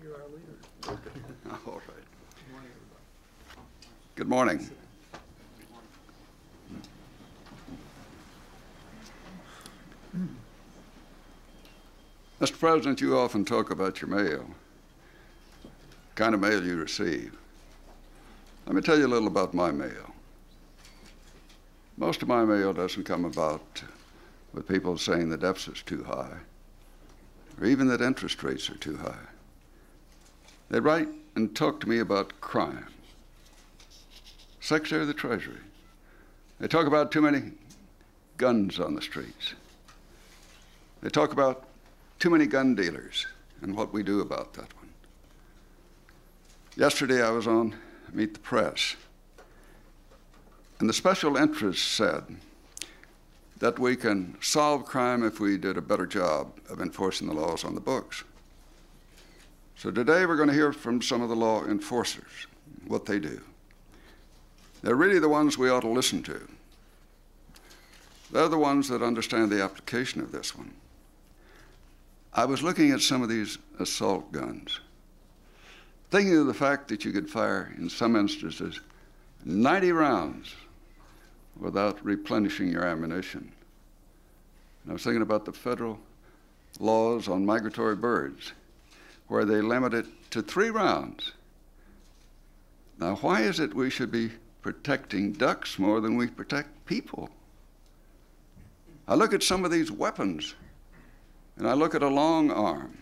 You're our leader. Okay. All right. Good morning, everybody. Good morning. Mr. President, you often talk about your mail, the kind of mail you receive. Let me tell you a little about my mail. Most of my mail doesn't come about with people saying the deficit's too high, or even that interest rates are too high. They write and talk to me about crime. Secretary of the Treasury. They talk about too many guns on the streets. They talk about too many gun dealers and what we do about that one. Yesterday I was on Meet the Press, and the special interests said that we can solve crime if we did a better job of enforcing the laws on the books. So today we're going to hear from some of the law enforcers, what they do. They're really the ones we ought to listen to. They're the ones that understand the application of this one. I was looking at some of these assault guns, thinking of the fact that you could fire, in some instances, 90 rounds without replenishing your ammunition. And I was thinking about the federal laws on migratory birds, where they limit it to 3 rounds. Now, why is it we should be protecting ducks more than we protect people? I look at some of these weapons, and I look at a long arm,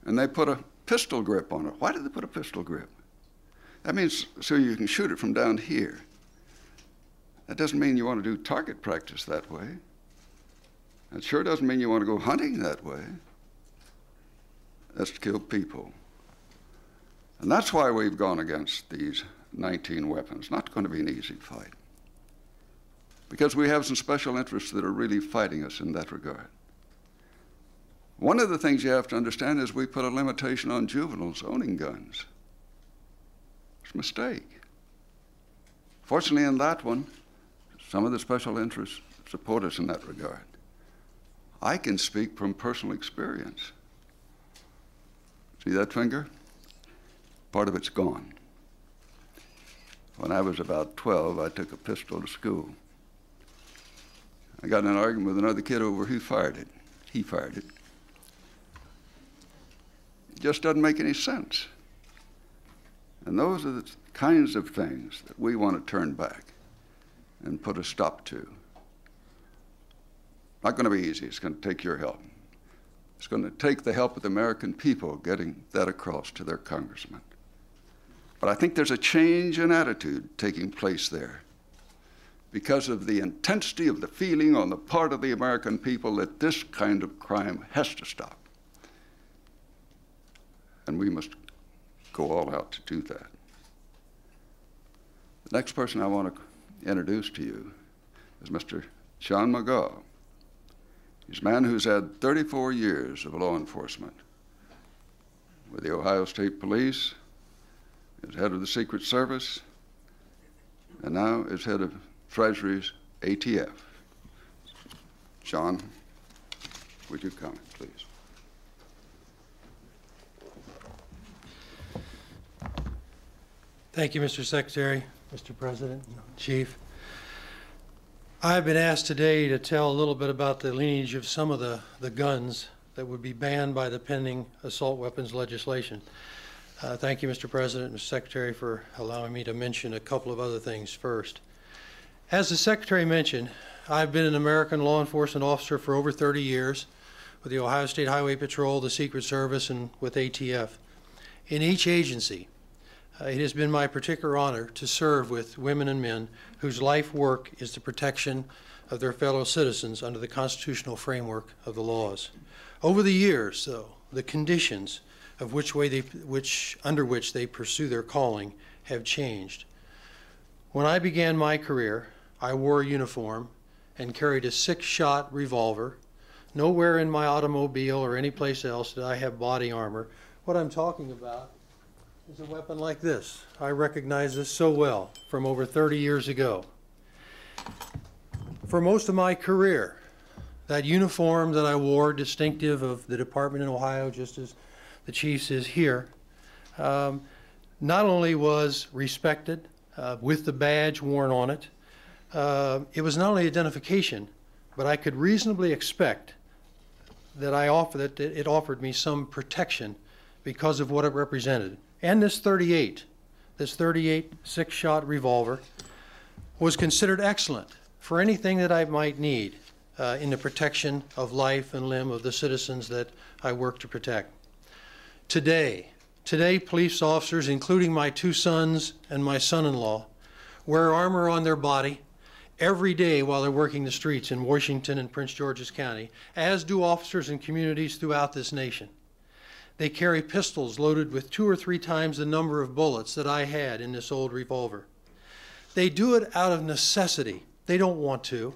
and they put a pistol grip on it. Why did they put a pistol grip? That means so you can shoot it from down here. That doesn't mean you want to do target practice that way. It sure doesn't mean you want to go hunting that way. That's to kill people. And that's why we've gone against these 19 weapons. Not going to be an easy fight, because we have some special interests that are really fighting us in that regard. One of the things you have to understand is we put a limitation on juveniles owning guns. It's a mistake. Fortunately, in that one, some of the special interests support us in that regard. I can speak from personal experience. See that finger? Part of it's gone. When I was about 12, I took a pistol to school. I got in an argument with another kid over who fired it. He fired it. It just doesn't make any sense. And those are the kinds of things that we want to turn back and put a stop to. Not going to be easy. It's going to take your help. It's going to take the help of the American people getting that across to their congressmen. But I think there's a change in attitude taking place there because of the intensity of the feeling on the part of the American people that this kind of crime has to stop. And we must go all out to do that. The next person I want to introduce to you is Mr. Sean McGaugh. He's a man who's had 34 years of law enforcement with the Ohio State Police, is head of the Secret Service, and now is head of Treasury's ATF. Sean, would you come, please? Thank you, Mr. Secretary, Mr. President, Chief. I've been asked today to tell a little bit about the lineage of some of the guns that would be banned by the pending assault weapons legislation. Thank you, Mr. President and Mr. Secretary, for allowing me to mention a couple of other things first. As the Secretary mentioned, I've been an American law enforcement officer for over 30 years with the Ohio State Highway Patrol, the Secret Service, and with ATF. In each agency, it has been my particular honor to serve with women and men whose life work is the protection of their fellow citizens under the constitutional framework of the laws. Over the years, though, the conditions of under which they pursue their calling have changed. When I began my career, I wore a uniform and carried a 6-shot revolver. Nowhere in my automobile or any place else did I have body armor. What I'm talking about is a weapon like this. I recognize this so well from over 30 years ago. For most of my career, that uniform that I wore, distinctive of the department in Ohio, just as the Chiefs is here, not only was respected with the badge worn on it, it was not only identification, but I could reasonably expect that it offered me some protection because of what it represented. And this 38 six-shot revolver was considered excellent for anything that I might need in the protection of life and limb of the citizens that I work to protect. Today, police officers, including my two sons and my son-in-law, wear armor on their body every day while they're working the streets in Washington and Prince George's County, as do officers in communities throughout this nation. They carry pistols loaded with 2 or 3 times the number of bullets that I had in this old revolver. They do it out of necessity. They don't want to.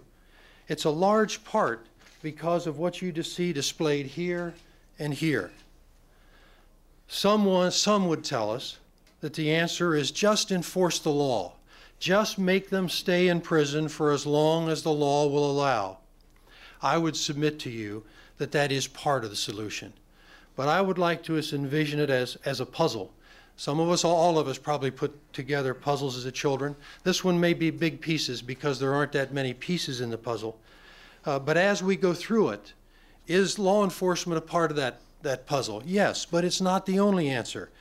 It's a large part because of what you see displayed here and here. Some would tell us that the answer is just enforce the law. Just make them stay in prison for as long as the law will allow. I would submit to you that that is part of the solution. But I would like to envision it as a puzzle. Some of us, all of us, probably put together puzzles as a children. This one may be big pieces because there aren't that many pieces in the puzzle. But as we go through it, is law enforcement a part of that puzzle? Yes, but it's not the only answer.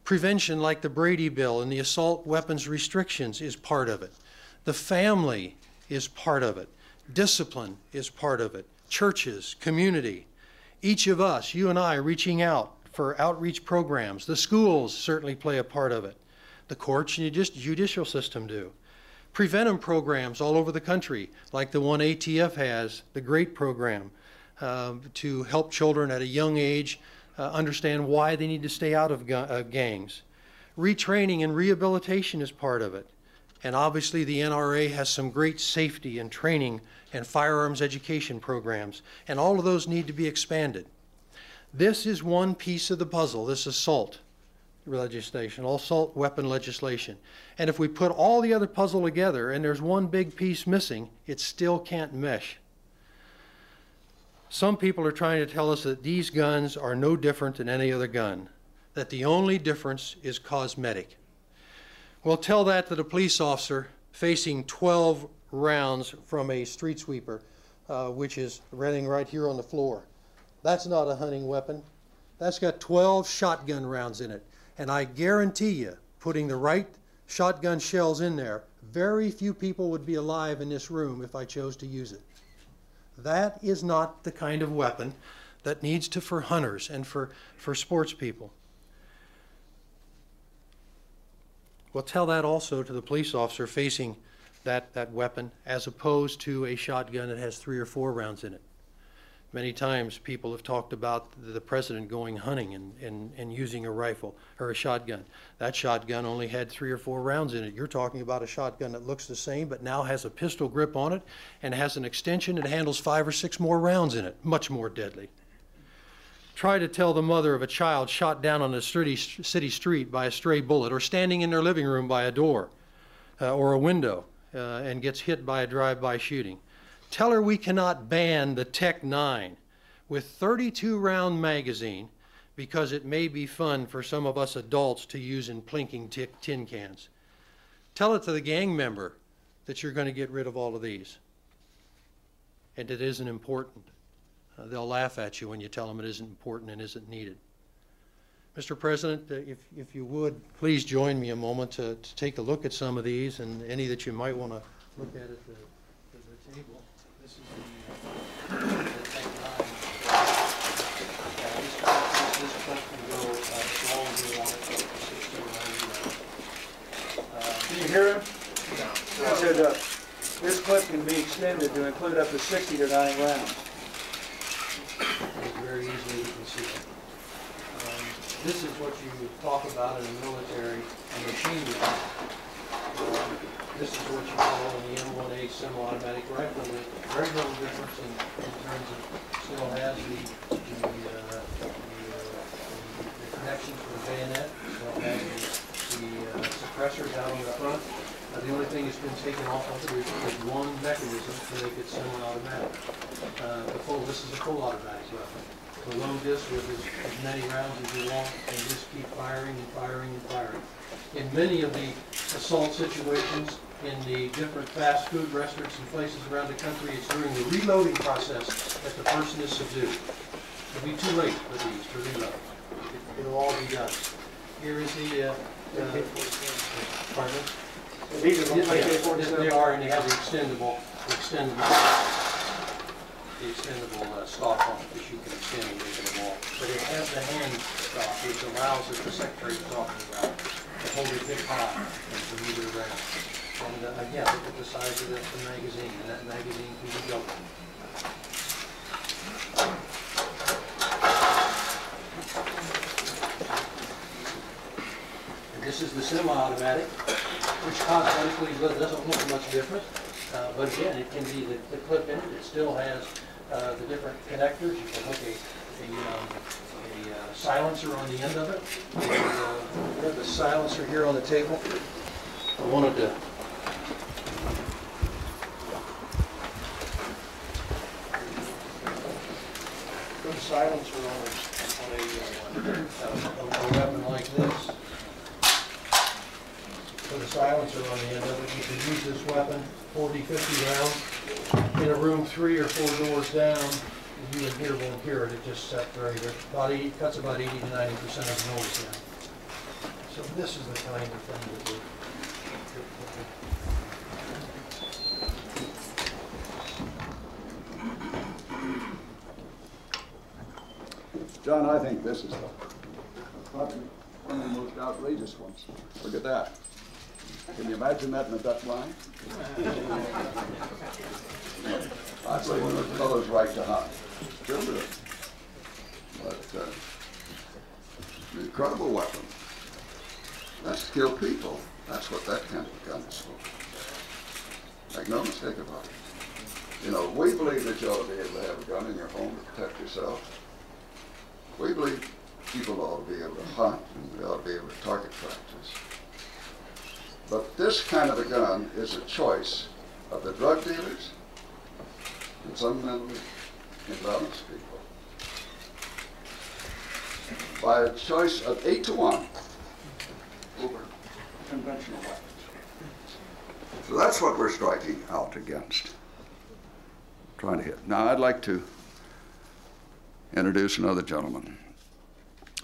Prevention, like the Brady Bill and the assault weapons restrictions, is part of it. The family is part of it. Discipline is part of it. Churches, community. Each of us, you and I, reaching out for outreach programs. The schools certainly play a part of it. The courts and judicial system do. Preventive programs all over the country, like the one ATF has, the GREAT program, to help children at a young age understand why they need to stay out of gangs. Retraining and rehabilitation is part of it. And obviously the NRA has some great safety and training and firearms education programs, and all of those need to be expanded. This is one piece of the puzzle, this assault legislation, assault weapon legislation. And if we put all the other puzzle together and there's one big piece missing, it still can't mesh. Some people are trying to tell us that these guns are no different than any other gun, that the only difference is cosmetic. Well, tell that to the police officer facing 12 rounds from a street sweeper, which is running right here on the floor. That's not a hunting weapon. That's got 12 shotgun rounds in it. And I guarantee you, putting the right shotgun shells in there, very few people would be alive in this room if I chose to use it. That is not the kind of weapon that needs to for hunters and for sports people. Well, tell that also to the police officer facing that weapon as opposed to a shotgun that has 3 or 4 rounds in it. Many times people have talked about the president going hunting and using a rifle or a shotgun. That shotgun only had 3 or 4 rounds in it. You're talking about a shotgun that looks the same but now has a pistol grip on it and has an extension that handles 5 or 6 more rounds in it, much more deadly. Try to tell the mother of a child shot down on a city street by a stray bullet or standing in their living room by a door or a window and gets hit by a drive-by shooting. Tell her we cannot ban the Tech-9 with 32-round magazine because it may be fun for some of us adults to use in plinking tin cans. Tell it to the gang member that you're going to get rid of all of these and it isn't important. They'll laugh at you when you tell them it isn't important and isn't needed. Mr. President, if you would, please join me a moment to take a look at some of these and any that you might want to look at the table. This is the Tech-9. This clip can go as long as you want it, up to 60 or 90 rounds. Can you hear him? No. I said this clip can be extended to include up to 60 to 90 rounds. Very easily you can see it. This is what you talk about in the military, a machine gun. This is what you call in the M1A semi-automatic rifle. With very little difference in terms of still has the connection to the bayonet, still has the suppressors out on the front. The only thing that's been taken off of it is one mechanism to make it semi-automatic. This is a full automatic weapon. to load this with as many rounds as you want and just keep firing and firing and firing. In many of the assault situations, in the different fast food restaurants and places around the country, it's during the reloading process that the person is subdued. It'll be too late for these to reload. It'll all be done. Here is the, pardon? These are the They are, and they have the extendable stock on it that you can extend and make it a wall. But it has the hand stock, which allows, as the Secretary was talking about, to hold it big high and to move it around. And again, look at the size of the magazine, and that magazine can be doubled. And this is the semi-automatic, which cosmetically doesn't look much different. But again, it can be the clip in it. It still has the different connectors. You can hook a silencer on the end of it. And, we have the silencer here on the table. I wanted to put a silencer on a weapon like this. Put a silencer on the end of it. You can use this weapon 40, 50 rounds in a room 3 or 4 doors down. You in here won't hear it. It just separates. Cuts about 80 to 90% of the noise down. So this is the kind of thing that we're. John, I think this is probably one of the most outrageous ones. Look at that. Can you imagine that in a duck line? I'd say one of the colors right to hunt. Still do it. But an incredible weapon. That's to kill people. That's what that kind of gun is for. Make no mistake about it. You know, we believe that you ought to be able to have a gun in your home to protect yourself. We believe people ought to be able to hunt and they ought to be able to target practice. But this kind of a gun is a choice of the drug dealers and some mentally imbalanced people. By a choice of 8 to 1 over conventional weapons. So that's what we're striking out against. Trying to hit. Now I'd like to introduce another gentleman,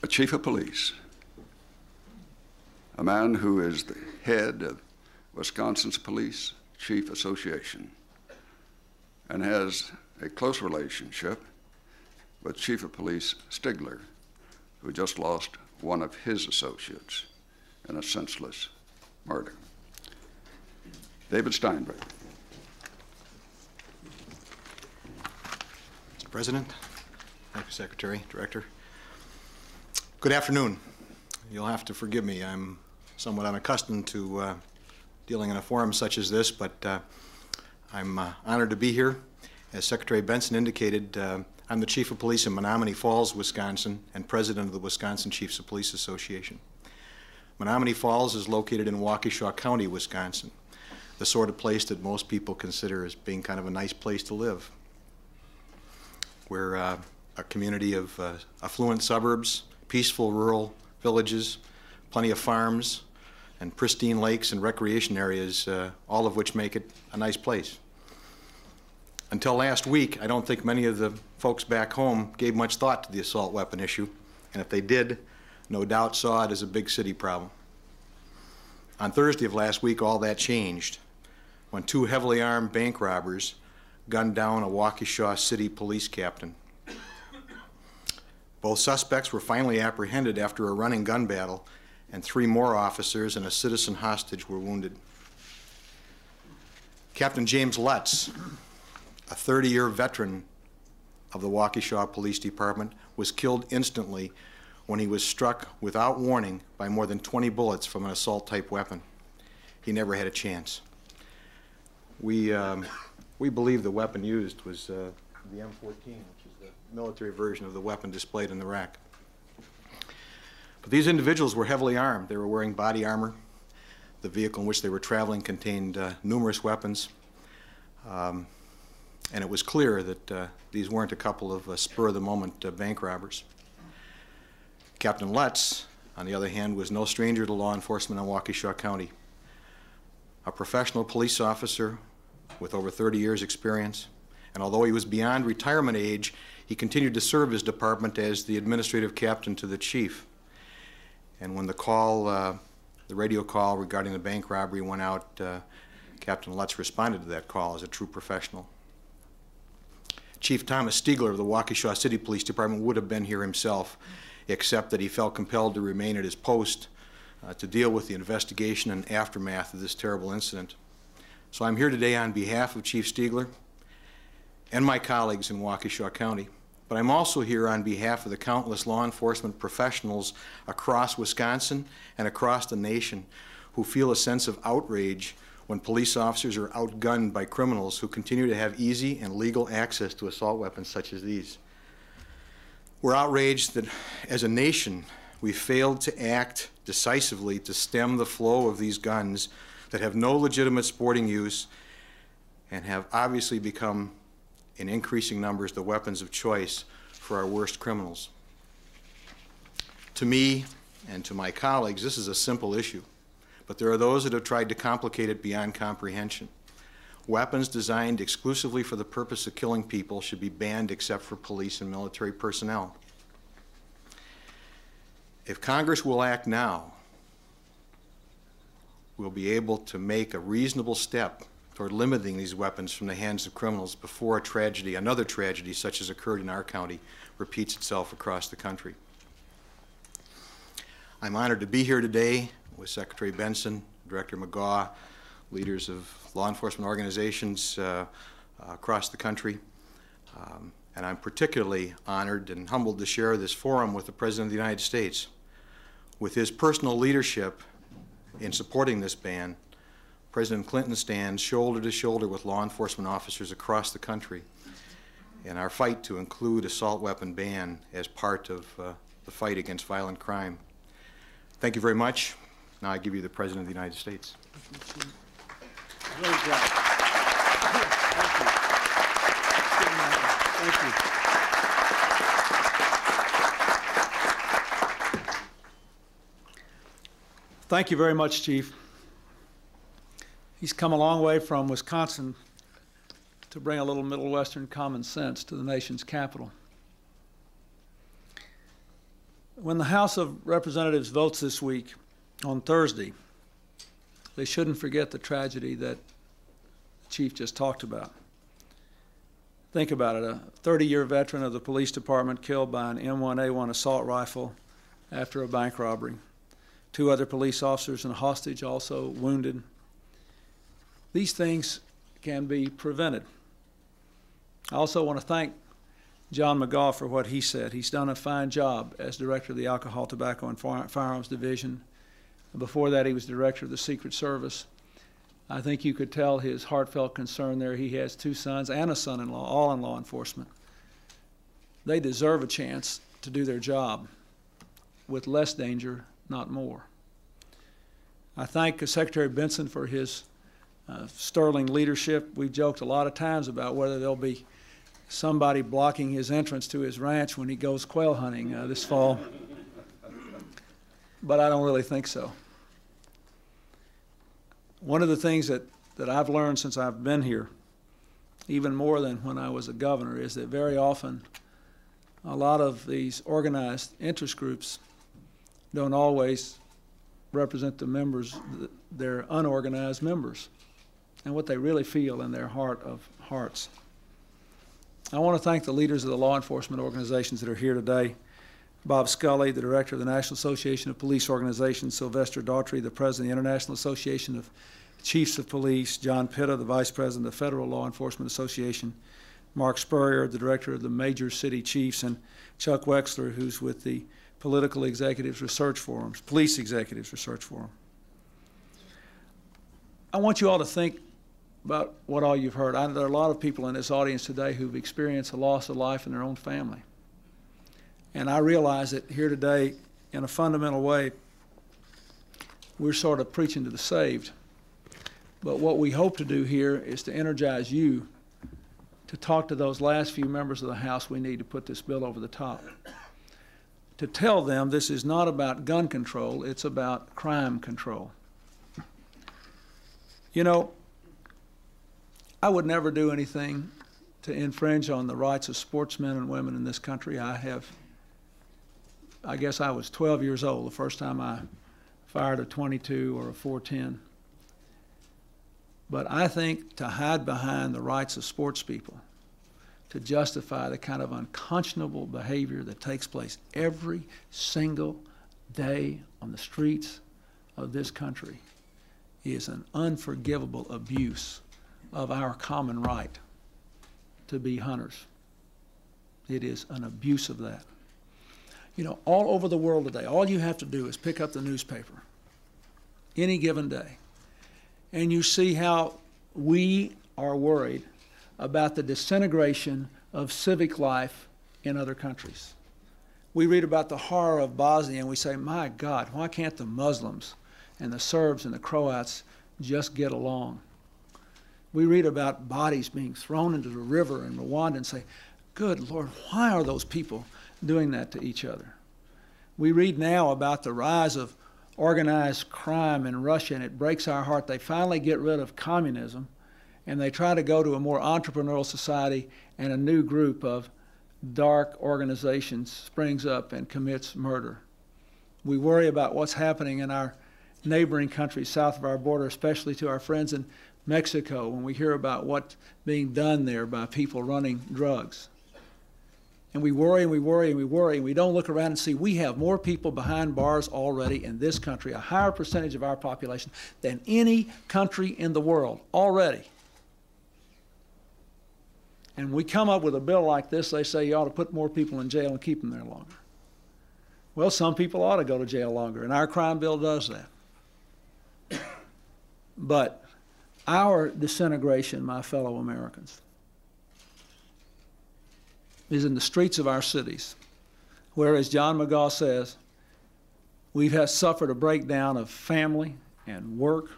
a chief of police, a man who is the head of Wisconsin's Police Chief Association and has a close relationship with Chief of Police Stigler, who just lost one of his associates in a senseless murder. David Steinberg. Mr. President, thank you, Secretary, Director. Good afternoon. You'll have to forgive me. I'm somewhat unaccustomed to dealing in a forum such as this, but I'm honored to be here. As Secretary Benson indicated, I'm the Chief of Police in Menominee Falls, Wisconsin, and President of the Wisconsin Chiefs of Police Association. Menominee Falls is located in Waukesha County, Wisconsin, the sort of place that most people consider as being kind of a nice place to live. We're a community of affluent suburbs, peaceful rural villages, plenty of farms, and pristine lakes and recreation areas, all of which make it a nice place. Until last week, I don't think many of the folks back home gave much thought to the assault weapon issue, and if they did, no doubt saw it as a big city problem. On Thursday of last week, all that changed when 2 heavily armed bank robbers gunned down a Waukesha city police captain. Both suspects were finally apprehended after a running gun battle, and 3 more officers and a citizen hostage were wounded. Captain James Lutz, a 30-year veteran of the Waukesha Police Department, was killed instantly when he was struck without warning by more than 20 bullets from an assault-type weapon. He never had a chance. We believe the weapon used was the M14, which is the military version of the weapon displayed in the rack. But these individuals were heavily armed. They were wearing body armor. The vehicle in which they were traveling contained numerous weapons. and it was clear that these weren't a couple of spur-of-the-moment bank robbers. Captain Lutz, on the other hand, was no stranger to law enforcement in Waukesha County. A professional police officer with over 30 years' experience, and although he was beyond retirement age, he continued to serve his department as the administrative captain to the chief. And when the call, the radio call regarding the bank robbery went out, Captain Lutz responded to that call as a true professional. Chief Thomas Stiegler of the Waukesha City Police Department would have been here himself, except that he felt compelled to remain at his post to deal with the investigation and aftermath of this terrible incident. So I'm here today on behalf of Chief Stiegler and my colleagues in Waukesha County, but I'm also here on behalf of the countless law enforcement professionals across Wisconsin and across the nation who feel a sense of outrage when police officers are outgunned by criminals who continue to have easy and legal access to assault weapons such as these. We're outraged that as a nation we failed to act decisively to stem the flow of these guns that have no legitimate sporting use and have obviously become, in increasing numbers, the weapons of choice for our worst criminals. To me and to my colleagues, this is a simple issue, but there are those that have tried to complicate it beyond comprehension. Weapons designed exclusively for the purpose of killing people should be banned except for police and military personnel. If Congress will act now, we'll be able to make a reasonable step toward limiting these weapons from the hands of criminals before a tragedy, another tragedy such as occurred in our county, repeats itself across the country. I'm honored to be here today with Secretary Benson, Director McGaugh, leaders of law enforcement organizations across the country. And I'm particularly honored and humbled to share this forum with the President of the United States. With his personal leadership in supporting this ban, President Clinton stands shoulder to shoulder with law enforcement officers across the country in our fight to include assault weapon ban as part of the fight against violent crime. Thank you very much. Now I give you the President of the United States. Great job. Thank you. Thank you very much, Chief. He's come a long way from Wisconsin to bring a little Middle Western common sense to the nation's capital. When the House of Representatives votes this week on Thursday, they shouldn't forget the tragedy that the Chief just talked about. Think about it, a 30-year veteran of the police department killed by an M1A1 assault rifle after a bank robbery. 2 other police officers and a hostage also wounded. These things can be prevented. I also want to thank John McGaugh for what he said. He's done a fine job as director of the Alcohol, Tobacco, and Firearms Division. Before that, he was director of the Secret Service. I think you could tell his heartfelt concern there. He has 2 sons and a son-in-law, all in law enforcement. They deserve a chance to do their job with less danger, not more. I thank Secretary Benson for his sterling leadership. We've joked a lot of times about whether there'll be somebody blocking his entrance to his ranch when he goes quail hunting this fall. But I don't really think so. One of the things that I've learned since I've been here, even more than when I was a governor, is that very often a lot of these organized interest groups don't always represent the members, their unorganized members, and what they really feel in their heart of hearts. I want to thank the leaders of the law enforcement organizations that are here today. Bob Scully, the director of the National Association of Police Organizations, Sylvester Daughtry, the president of the International Association of Chiefs of Police, John Pitta, the vice president of the Federal Law Enforcement Association, Mark Spurrier, the director of the Major City Chiefs, and Chuck Wexler, who's with the Political Executives Research Forum, Police Executives Research Forum. I want you all to think about what all you've heard. There are a lot of people in this audience today who've experienced a loss of life in their own family. And I realize that here today, in a fundamental way, we're sort of preaching to the saved. But what we hope to do here is to energize you to talk to those last few members of the House we need to put this bill over the top. To tell them this is not about gun control, it's about crime control. You know, I would never do anything to infringe on the rights of sportsmen and women in this country. I guess I was 12 years old the first time I fired a .22 or a .410. But I think to hide behind the rights of sports people, to justify the kind of unconscionable behavior that takes place every single day on the streets of this country, is an unforgivable abuse of our common right to be hunters. It is an abuse of that. You know, all over the world today, all you have to do is pick up the newspaper any given day, and you see how we are worried about the disintegration of civic life in other countries. We read about the horror of Bosnia and we say, my God, why can't the Muslims and the Serbs and the Croats just get along? We read about bodies being thrown into the river in Rwanda and say, good Lord, why are those people doing that to each other? We read now about the rise of organized crime in Russia, and it breaks our heart. They finally get rid of communism, and they try to go to a more entrepreneurial society, and a new group of dark organizations springs up and commits murder. We worry about what's happening in our neighboring countries south of our border, especially to our friends in Mexico, when we hear about what's being done there by people running drugs. And we worry and we worry and we worry, and we don't look around and see we have more people behind bars already in this country, a higher percentage of our population than any country in the world already. And we come up with a bill like this, they say you ought to put more people in jail and keep them there longer. Well, some people ought to go to jail longer, and our crime bill does that. But our disintegration, my fellow Americans, is in the streets of our cities, where, as John McGaugh says, we've suffered a breakdown of family and work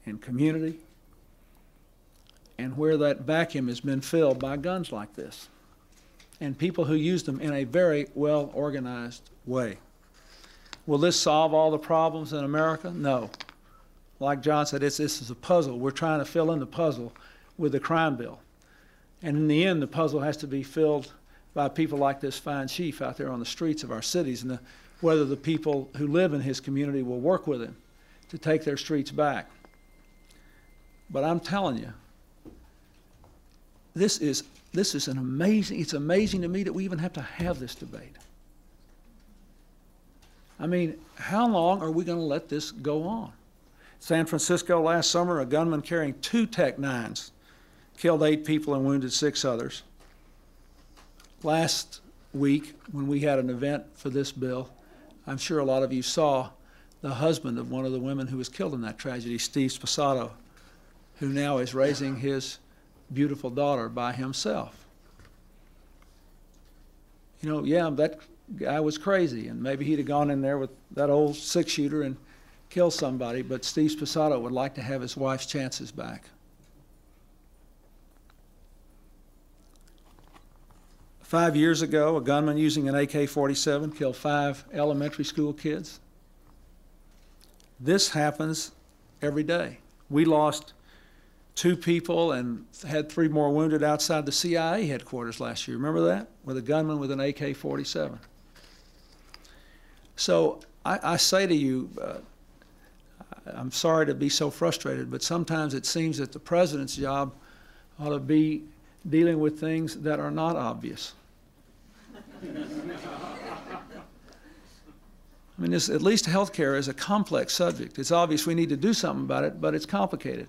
and community, and where that vacuum has been filled by guns like this, and people who use them in a very well-organized way. Will this solve all the problems in America? No. Like John said, this is a puzzle. We're trying to fill in the puzzle with the crime bill. And in the end, the puzzle has to be filled by people like this fine chief out there on the streets of our cities, and whether the people who live in his community will work with him to take their streets back. But I'm telling you, this is an amazing, it's amazing to me that we even have to have this debate. I mean, how long are we going to let this go on? San Francisco last summer, a gunman carrying 2 Tech-9s killed 8 people and wounded 6 others. Last week, when we had an event for this bill, I'm sure a lot of you saw the husband of one of the women who was killed in that tragedy, Steve Sposato, who now is raising his beautiful daughter by himself. You know, yeah, that guy was crazy, and maybe he'd have gone in there with that old 6-shooter and killed somebody, but Steve Sposato would like to have his wife's chances back. 5 years ago, a gunman using an AK-47 killed 5 elementary school kids. This happens every day. We lost 2 people and had 3 more wounded outside the CIA headquarters last year. Remember that? With a gunman with an AK-47. So I say to you, I'm sorry to be so frustrated, but sometimes it seems that the president's job ought to be dealing with things that are not obvious. I mean, at least healthcare is a complex subject. It's obvious we need to do something about it, but it's complicated.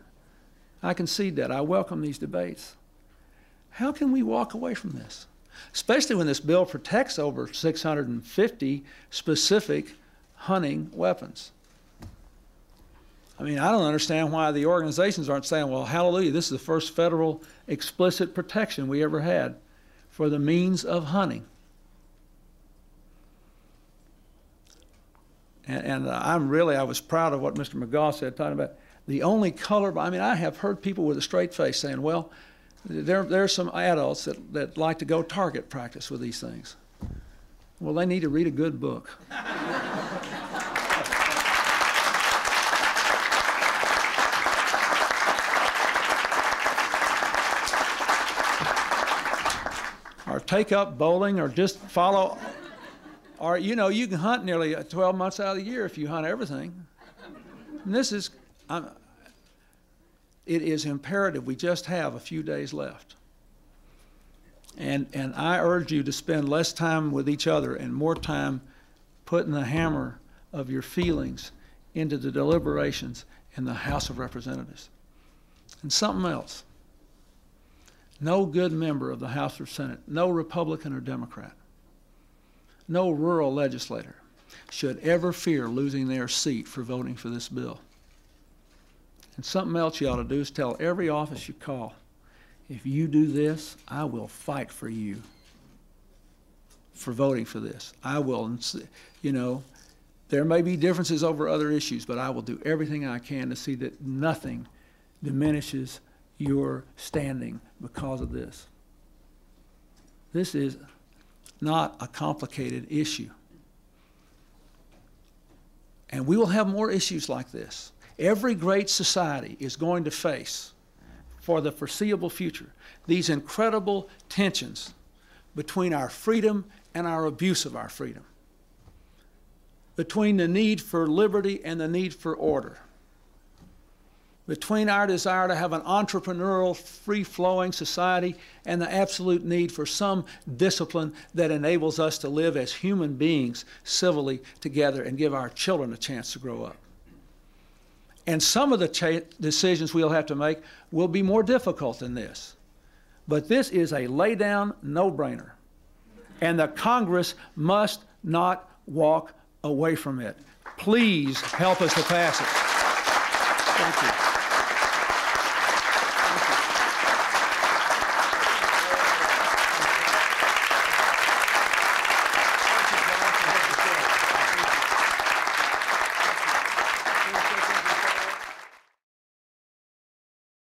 I concede that. I welcome these debates. How can we walk away from this? Especially when this bill protects over 650 specific hunting weapons. I mean, I don't understand why the organizations aren't saying, well, hallelujah, this is the first federal explicit protection we ever had for the means of hunting. And I was proud of what Mr. McGaugh said, talking about the only color. I mean, I have heard people with a straight face saying, well, There are some adults that like to go target practice with these things. Well, they need to read a good book. Or take up bowling, or just follow, or you know, you can hunt nearly 12 months out of the year if you hunt everything. And this is, it is imperative we just have a few days left. And I urge you to spend less time with each other and more time putting the hammer of your feelings into the deliberations in the House of Representatives. And something else. No good member of the House or Senate, no Republican or Democrat, no rural legislator should ever fear losing their seat for voting for this bill. And something else you ought to do is tell every office you call, if you do this, I will fight for you for voting for this. I will, you know, there may be differences over other issues, but I will do everything I can to see that nothing diminishes your standing because of this. This is not a complicated issue. And we will have more issues like this. Every great society is going to face, for the foreseeable future, these incredible tensions between our freedom and our abuse of our freedom, between the need for liberty and the need for order, between our desire to have an entrepreneurial, free-flowing society and the absolute need for some discipline that enables us to live as human beings civilly together and give our children a chance to grow up. And some of the decisions we'll have to make will be more difficult than this. But this is a lay-down, no-brainer. And the Congress must not walk away from it. Please help us to pass it. Thank you.